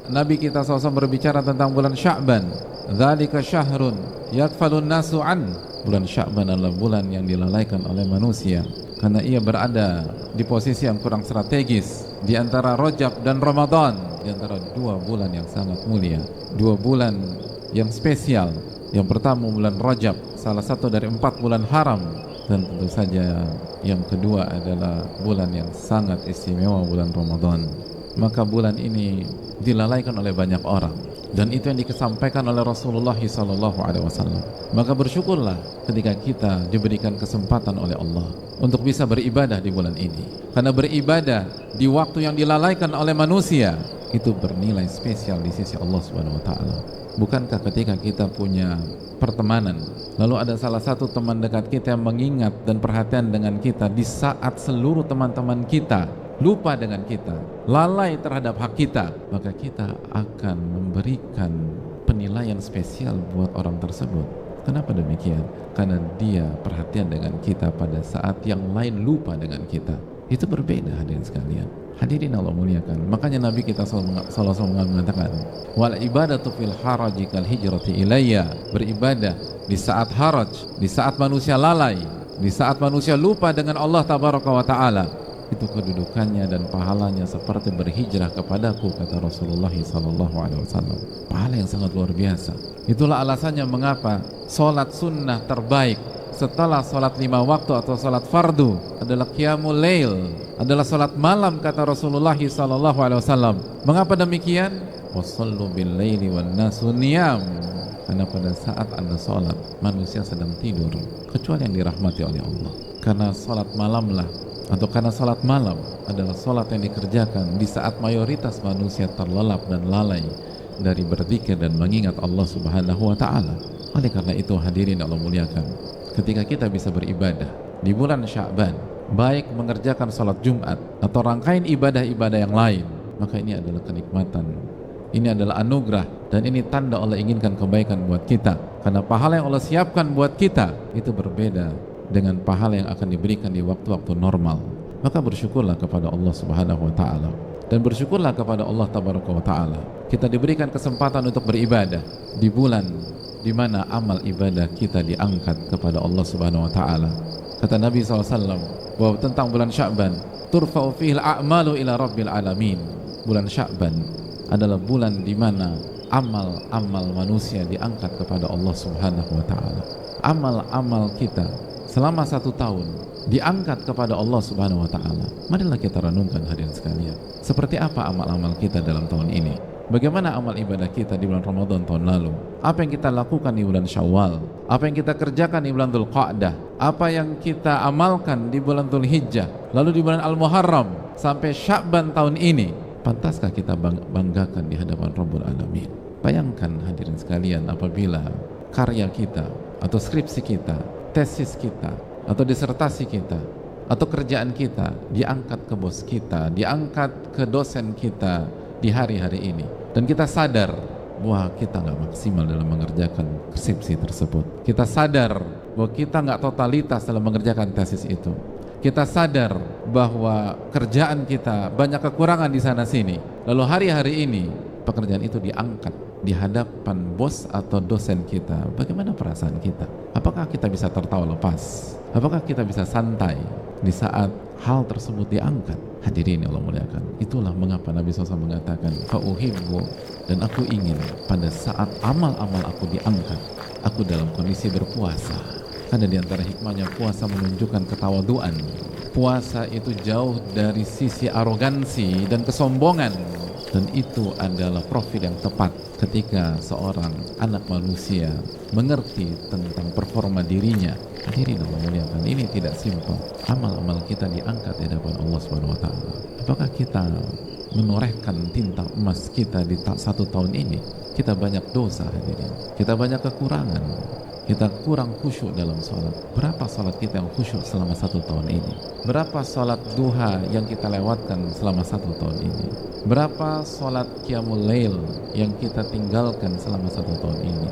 Nabi kita SAW berbicara tentang bulan Sya'ban. Dzalika syahrun yakfalun nasu an. Bulan Sya'ban adalah bulan yang dilalaikan oleh manusia karena ia berada di posisi yang kurang strategis di antara Rajab dan Ramadan, di antara dua bulan yang sangat mulia, dua bulan yang spesial. Yang pertama bulan Rajab, salah satu dari 4 bulan haram, dan tentu saja yang kedua adalah bulan yang sangat istimewa, bulan Ramadan. Maka bulan ini dilalaikan oleh banyak orang, dan itu yang disampaikan oleh Rasulullah SAW. Maka bersyukurlah ketika kita diberikan kesempatan oleh Allah untuk bisa beribadah di bulan ini, karena beribadah di waktu yang dilalaikan oleh manusia itu bernilai spesial di sisi Allah Subhanahu wa Ta'ala. Bukankah ketika kita punya pertemanan, lalu ada salah satu teman dekat kita yang mengingat dan perhatian dengan kita di saat seluruh teman-teman kita lupa dengan kita, lalai terhadap hak kita, maka kita akan memberikan penilaian spesial buat orang tersebut. Kenapa demikian? Karena dia perhatian dengan kita pada saat yang lain lupa dengan kita. Itu berbeda, hadirin sekalian. Hadirin Allah muliakan. Makanya Nabi kita SAW mengatakan, wal ibadatu fil haraji kal hijrati ilayya. Beribadah di saat haraj, di saat manusia lalai, di saat manusia lupa dengan Allah tabaraka wa ta'ala, itu kedudukannya dan pahalanya seperti berhijrah kepadaku, kata Rasulullah SAW. Pahala yang sangat luar biasa. Itulah alasannya mengapa sholat sunnah terbaik setelah sholat 5 waktu atau sholat fardu adalah qiyamul lail, adalah sholat malam, kata Rasulullah SAW. Mengapa demikian? Wassallu bil laili wan nasu niyam. Karena pada saat Anda sholat, manusia sedang tidur, kecuali yang dirahmati oleh Allah. Karena sholat malamlah, atau karena sholat malam adalah sholat yang dikerjakan di saat mayoritas manusia terlelap dan lalai dari berzikir dan mengingat Allah Subhanahu wa Ta'ala. Oleh karena itu, hadirin Allah muliakan, ketika kita bisa beribadah di bulan Sya'ban, baik mengerjakan sholat Jumat atau rangkaian ibadah-ibadah yang lain, maka ini adalah kenikmatan, ini adalah anugerah, dan ini tanda Allah inginkan kebaikan buat kita. Karena pahala yang Allah siapkan buat kita itu berbeda dengan pahala yang akan diberikan di waktu-waktu normal. Maka bersyukurlah kepada Allah Subhanahu wa Ta'ala, dan bersyukurlah kepada Allah Tabaraka wa Ta'ala, kita diberikan kesempatan untuk beribadah di bulan di mana amal ibadah kita diangkat kepada Allah Subhanahu wa Ta'ala. Kata Nabi SAW bahwa tentang bulan Sya'ban, turfa'u fihil a'malu ila rabbil alamin. Bulan Sya'ban adalah bulan di mana amal-amal manusia diangkat kepada Allah Subhanahu wa Ta'ala. Amal-amal kita selama 1 tahun diangkat kepada Allah Subhanahu wa Ta'ala. Marilah kita renungkan, hadirin sekalian, seperti apa amal-amal kita dalam tahun ini. Bagaimana amal ibadah kita di bulan Ramadan tahun lalu? Apa yang kita lakukan di bulan Syawal? Apa yang kita kerjakan di bulan Dzulqa'dah? Apa yang kita amalkan di bulan Dzulhijjah? Lalu di bulan Al-Muharram sampai Sya'ban tahun ini, pantaskah kita banggakan di hadapan Rabbul Alamin? Bayangkan, hadirin sekalian, apabila karya kita atau skripsi kita, tesis kita atau disertasi kita atau kerjaan kita diangkat ke bos kita, diangkat ke dosen kita di hari-hari ini, dan kita sadar bahwa kita nggak maksimal dalam mengerjakan skripsi tersebut, kita sadar bahwa kita nggak totalitas dalam mengerjakan tesis itu, kita sadar bahwa kerjaan kita banyak kekurangan di sana sini, lalu hari-hari ini pekerjaan itu diangkat di hadapan bos atau dosen kita, bagaimana perasaan kita? Apakah kita bisa tertawa lepas? Apakah kita bisa santai di saat hal tersebut diangkat? Hadirin Allah muliakan, itulah mengapa Nabi SAW mengatakan, fa'uhibbu, dan aku ingin pada saat amal-amal aku diangkat, aku dalam kondisi berpuasa. Karena di antara hikmahnya puasa menunjukkan ketawaduan. Puasa itu jauh dari sisi arogansi dan kesombongan, dan itu adalah profil yang tepat ketika seorang anak manusia mengerti tentang performa dirinya. Hadirin Allah muliakan, ini tidak simpel. Amal-amal kita diangkat di hadapan Allah Subhanahu wa Ta'ala. Apakah kita menorehkan tinta emas kita di 1 tahun ini? Kita banyak dosa, hadirin. Kita banyak kekurangan. Kita kurang khusyuk dalam sholat. Berapa sholat kita yang khusyuk selama 1 tahun ini? Berapa sholat duha yang kita lewatkan selama 1 tahun ini? Berapa sholat qiyamul lail yang kita tinggalkan selama 1 tahun ini?